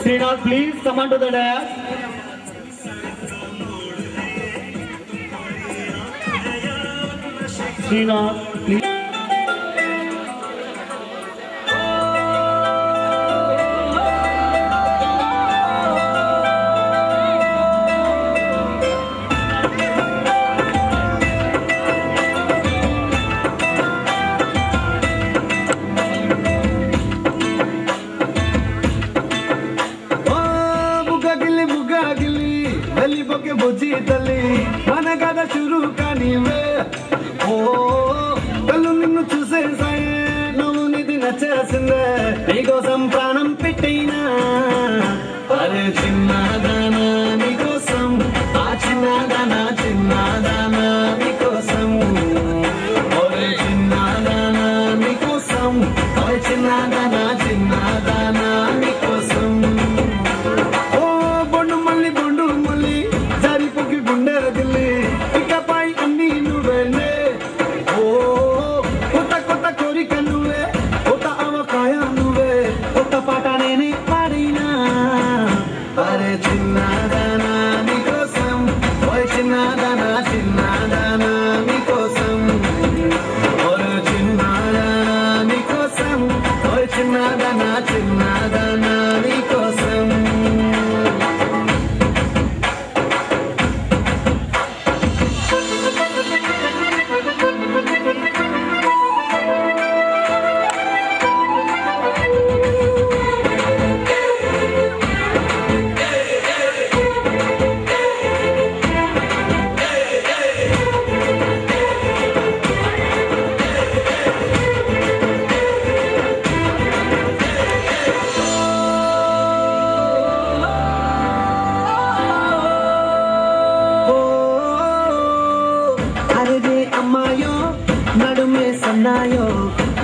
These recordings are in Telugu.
Srinath, please come on to the dais. Srinath, please. बुझी तली मन कदा शुरू कानिवे ओ कल्लु निन्नु చూసే సాయే నువ్వు నిది నచ్చేసిందే నీకోసం ప్రాణం పెట్టైనా అరే చిన్నదానా నీకోసం ఆ చిన్నదానా నీకోసం ఒరే చిన్నదానా నీకోసం ఓ చిన్నదానా నీకోసం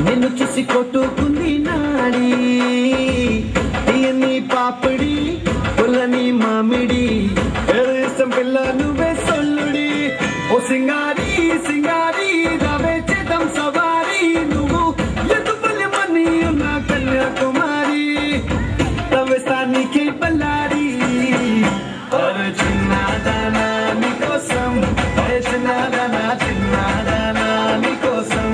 నిన్ను చూసి కొట్టుకుంది నాడి తీయని పాపిడి పుల్లని మామిడి ఏదేశం పిల్ల నువ్వే సొల్లుడి ఓ సింగారి సింగారి రావే చేద్దాం సవారి నువ్వు ఎదుపల్లి మని ఉన్న కన్యాకుమారి తవ్వేస్తానికి బల్లారి అరే చిన్నదానా నీకోసం అరే చిన్నదానా నీకోసం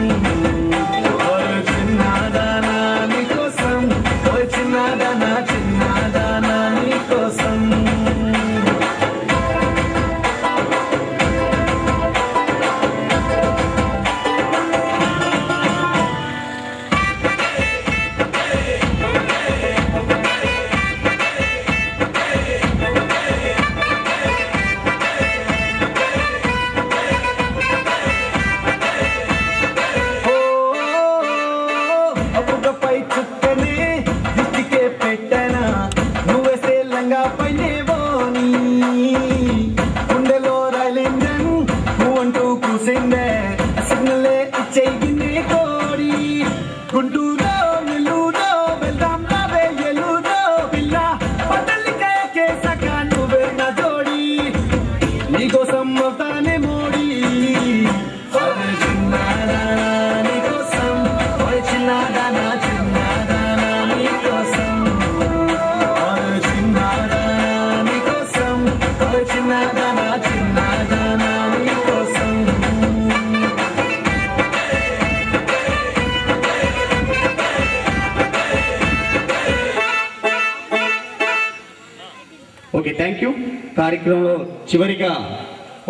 ఓకే థ్యాంక్ యూ. కార్యక్రమంలో చివరిగా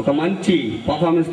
ఒక మంచి పర్ఫార్మెన్స్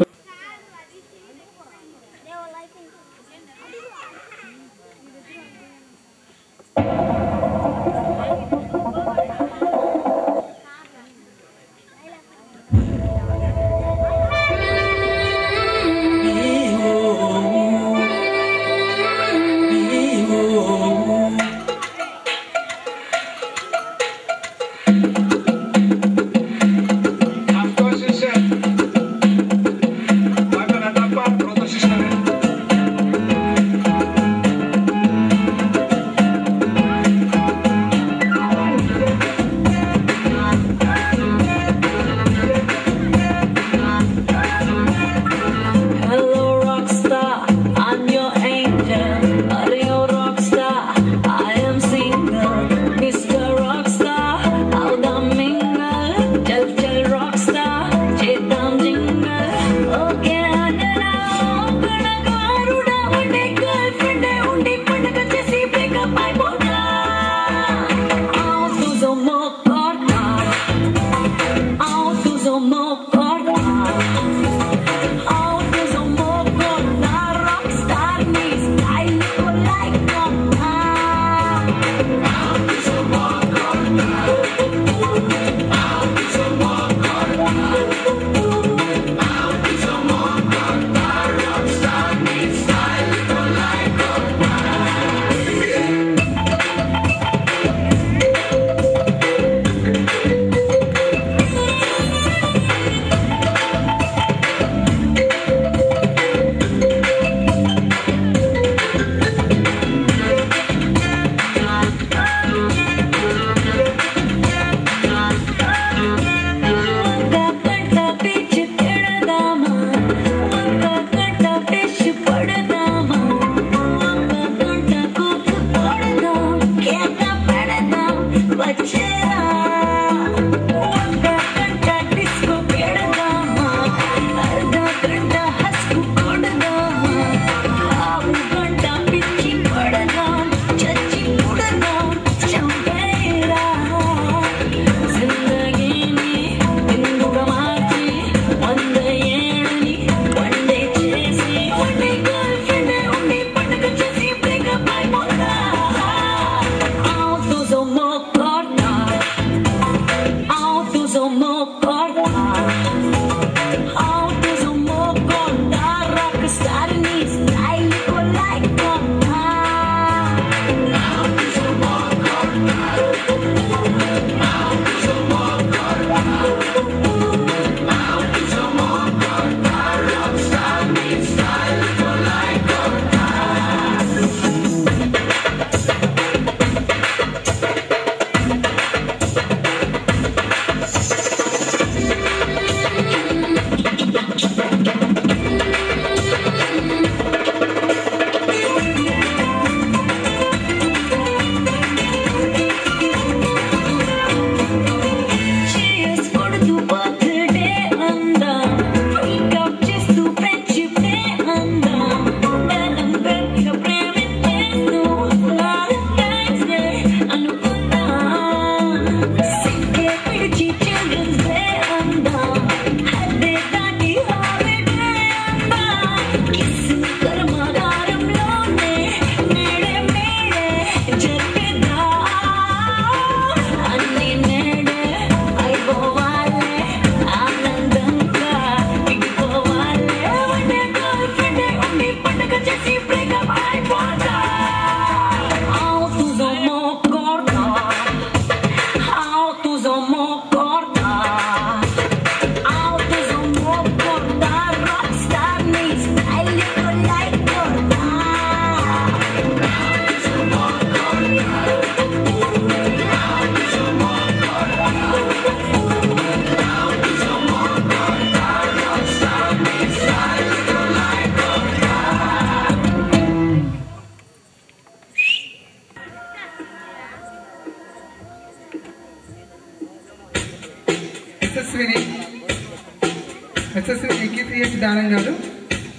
యశస్విని KPH దానం గారు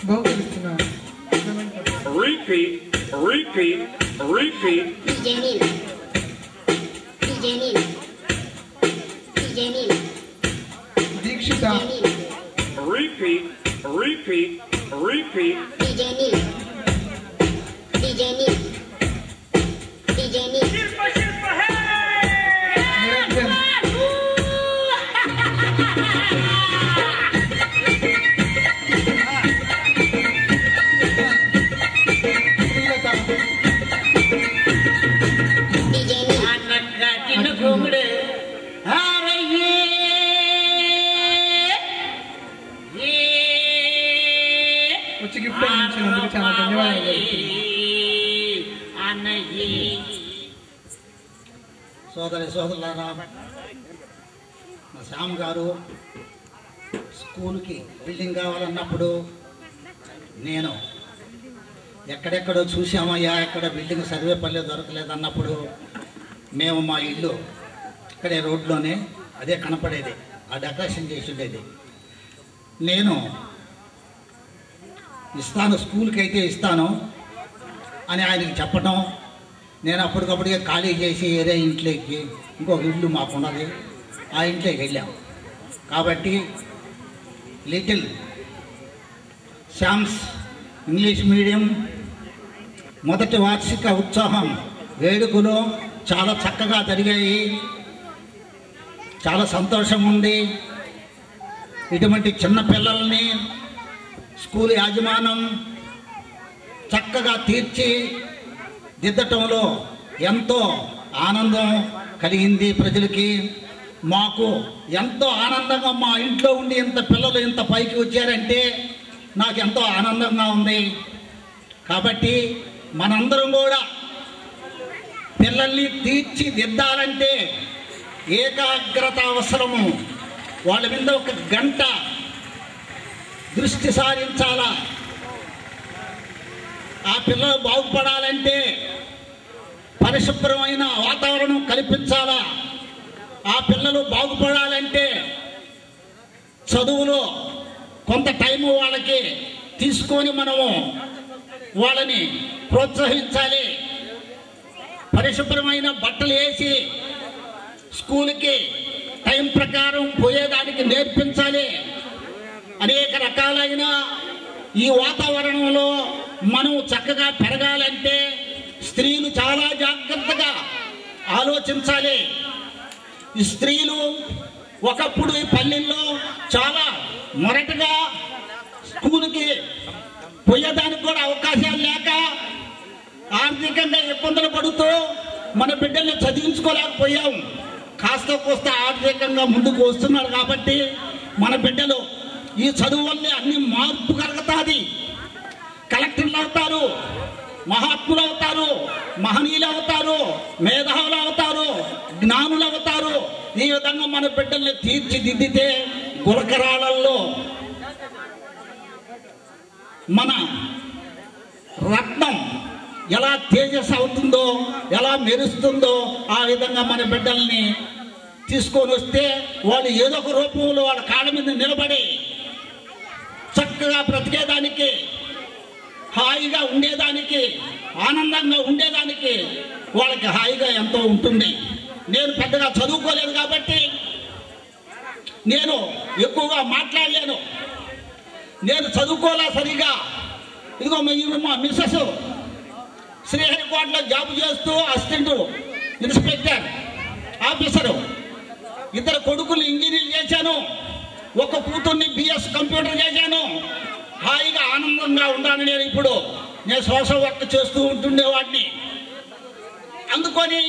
బహుకరిస్తున్నారు. దీక్షిత వచ్చి గిఫ్ట్ అందించినందుకు చాలా ధన్యవాదాలు. సోదరులారా, మా శ్యామ్ గారు స్కూల్కి బిల్డింగ్ కావాలన్నప్పుడు నేను ఎక్కడెక్కడో చూసామయ్యా, ఎక్కడ బిల్డింగ్ సర్వేపల్లి దొరకలేదన్నప్పుడు మేము మా ఇల్లు ఇక్కడే రోడ్లోనే అదే కనపడేది, ఆ డెకరేషన్ చేసి ఉండేది. నేను ఇస్తాను, స్కూల్కి అయితే ఇస్తాను అని ఆయనకి చెప్పడం, నేను అప్పటికప్పటికే ఖాళీ చేసి వేరే ఇంట్లోకి, ఇంకొక ఇల్లు మాకున్నది, ఆ ఇంట్లోకి వెళ్ళాం. కాబట్టి లిటిల్ శ్యామ్స్ ఇంగ్లీష్ మీడియం మొదటి వార్షిక ఉత్సాహం వేడుకలో చాలా చక్కగా జరిగాయి. చాలా సంతోషం ఉంది. ఇటువంటి చిన్న పిల్లల్ని స్కూల్ యాజమాన్యం చక్కగా తీర్చి దిద్దటంలో ఎంతో ఆనందం కలిగింది ప్రజలకి. మాకు ఎంతో ఆనందంగా మా ఇంట్లో ఉండి ఇంత పిల్లలు ఇంత పైకి వచ్చారంటే నాకు ఎంతో ఆనందంగా ఉంది. కాబట్టి మనందరం కూడా పిల్లల్ని తీర్చిదిద్దాలంటే ఏకాగ్రత అవసరము. వాళ్ళ మీద ఒక గంట దృష్టి సారించాలా. ఆ పిల్లలు బాగుపడాలంటే పరిశుభ్రమైన వాతావరణం కల్పించాలా. ఆ పిల్లలు బాగుపడాలంటే చదువులో కొంత టైము వాళ్ళకి తీసుకొని మనము వాళ్ళని ప్రోత్సహించాలి. పరిశుభ్రమైన బట్టలు వేసి స్కూల్కి టైం ప్రకారం పోయేదానికి నేర్పించాలి. అనేక రకాలైన ఈ వాతావరణంలో మనం చక్కగా పెరగాలంటే స్త్రీలు చాలా జాగ్రత్తగా ఆలోచించాలి. ఈ స్త్రీలు ఒకప్పుడు ఈ పల్లెల్లో చాలా మొరటగా స్కూల్కి పోయేదానికి కూడా అవకాశాలు లేక ఆర్థికంగా ఇబ్బందులు పడుతూ మన బిడ్డల్ని చదివించుకోలేకపోయాం. కాస్త కోస్త ఆర్థికంగా ముందుకు వస్తున్నారు కాబట్టి మన బిడ్డలు ఈ చదువు వల్లే అన్ని మార్పు కలుగుతుంది. కలెక్టర్లు అవుతారు, మహాత్ములు అవుతారు, మహనీయులు అవుతారు, మేధావులు అవుతారు, జ్ఞానులు అవుతారు. ఈ విధంగా మన బిడ్డల్ని తీర్చిదిద్దితే గురకరాళ్ళల్లో మన రత్నం ఎలా తేజస్ అవుతుందో, ఎలా మెరుస్తుందో ఆ విధంగా మన బిడ్డల్ని తీసుకొని వస్తే వాళ్ళు ఏదో ఒక రూపంలో వాళ్ళ కాళ్ళ మీద నిలబడి చక్కగా బ్రతికేదానికి, హాయిగా ఉండేదానికి, ఆనందంగా ఉండేదానికి వాళ్ళకి హాయిగా ఎంతో ఉంటుంది. నేను పెద్దగా చదువుకోలేదు కాబట్టి నేను ఎక్కువగా మాట్లాడలేను. నేను చదువుకోలే సరిగా. ఇదిగో మా మిస్సెస్ శ్రీహరికోటలో జాబ్ చేస్తూ అసిస్టెంట్ ఇన్స్పెక్టర్ ఆఫీసరు, ఇద్దరు కొడుకులు ఇంజనీర్ చేశాను, ఒక కూతుర్ని బిఎస్ కంప్యూటర్ చేశాను. హాయిగా ఆనందంగా ఉన్నాను. నేను సోషల్ వర్క్ చేస్తూ ఉంటుండేవాడిని. అందుకొని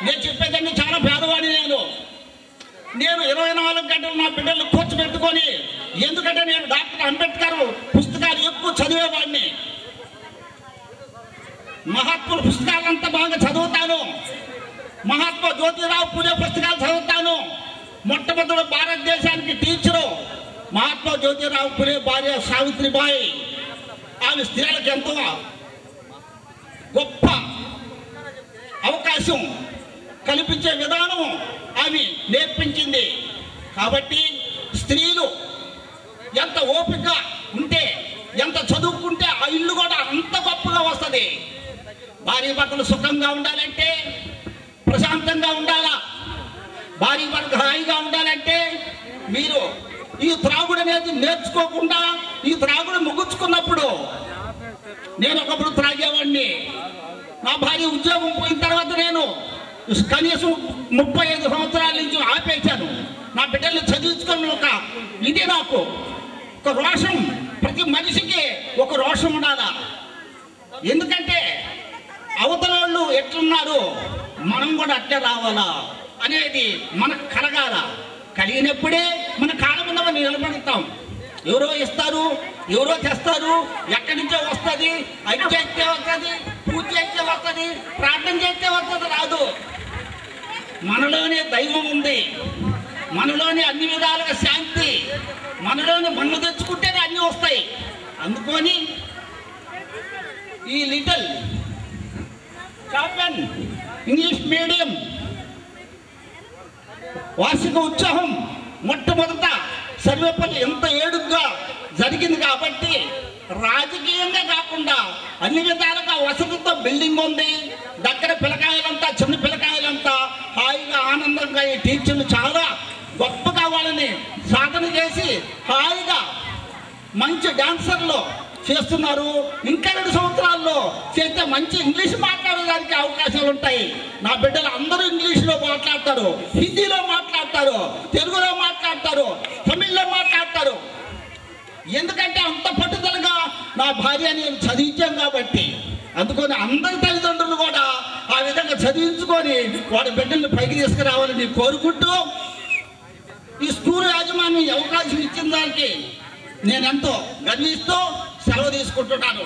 నేను చెప్పేదాన్ని చాలా పేదవాడిని. నేను 24 గంటలు నా బిడ్డలు కూర్చోబెట్టుకొని, ఎందుకంటే నేను డాక్టర్ అంబేద్కర్ పుస్తకాలు ఎక్కువ చదివేవాడిని. మహాత్ముల పుస్తకాలంతా బాగా చదువుతాను. మహాత్మా జ్యోతిరావు పూలే పుస్తకాలు చదువుతాను. మొట్టమొదటి భారతదేశానికి టీచరు మహాత్మా జ్యోతిరావు పూలే భార్య సావిత్రిబాయి. ఆమె స్త్రీలకు ఎంతో గొప్ప అవకాశం కల్పించే విధానం ఆమె నేర్పించింది. కాబట్టి స్త్రీలు ఎంత ఓపిక ఉంటే, ఎంత చదువుకుంటే ఆ ఇల్లు కూడా అంత గొప్పగా వస్తుంది. భార్య భర్తలు సుఖంగా ఉండాలంటే ప్రశాంతంగా ఉండాలా. భార్య భర్త హాయిగా ఉండాలంటే మీరు ఈ త్రాగుడు అనేది నేర్చుకోకుండా ఈ త్రాగుడు ముగించుకున్నప్పుడు, నేను ఒకప్పుడు త్రాగేవాడిని. నా భార్య ఉద్యోగం పోయిన తర్వాత నేను కనీసం 35 సంవత్సరాల నుంచి ఆపేశాను. నా బిడ్డల్ని చదివించుకుని ఇది నాకు ఒక రోషం. ప్రతి మనిషికి ఒక రోషం ఉండాలా. ఎందుకంటే అవతల వాళ్ళు ఎట్లున్నారు మనం కూడా అట్లే రావాలా అనేది మనకు కలగాల. కలిగినప్పుడే మన కాళ్ళ మీద మనం నిలబడతాం. ఎవరో ఇస్తారు, ఎవరో తెస్తారు, ఎక్కడి నుంచో వస్తుంది. అది చేస్తే వస్తుంది, పూజ చేస్తే వస్తుంది, ప్రార్థన చేస్తే వస్తుంది, రాదు. మనలోనే దైవం ఉంది, మనలోనే అన్ని విధాలుగా శాంతి, మనలోనే మన్ను తెచ్చుకుంటేనే అన్నీ వస్తాయి. అందుకొని ఈ లిటిల్ చాపెన్ ఇంగ్లీష్ మీడియం వార్షిక ఉత్సవం మొట్టమొదట సర్వేపల్లి ఎంత ఏడుగ్గా జరిగింది. కాబట్టి రాజకీయంగా కాకుండా అన్ని విధాలుగా వసతితో బిల్డింగ్ ఉంది. దగ్గర పిల్లకాయలంతా, చిన్న పిల్లకాయలంతా హాయిగా ఆనందంగా ఈ టీచర్లు చాలా గొప్పగా వాళ్ళని సాధన చేసి హాయిగా మంచి డాన్సర్లు చేస్తున్నారు. ఇంకా 2 సంవత్సరాల్లో చేస్తే మంచి ఇంగ్లీష్ మాట్లాడడానికి అవకాశాలు ఉంటాయి. నా బిడ్డలు అందరూ ఇంగ్లీష్లో మాట్లాడతారు, హిందీలో మాట్లాడతారు, తెలుగులో మాట్లాడతారు, తమిళ్లో మాట్లాడతారు. ఎందుకంటే అంత పట్టుదలగా నా భార్య నేను చదివించాం కాబట్టి. అందుకని అందరి తల్లిదండ్రులు కూడా ఆ విధంగా చదివించుకొని వాడి బిడ్డల్ని పైకి తీసుకురావాలని కోరుకుంటూ, ఈ స్కూల్ యాజమాన్యం అవకాశం ఇచ్చిన దానికి నేనెంతో గర్విస్తూ సెలవు తీసుకుంటున్నాను.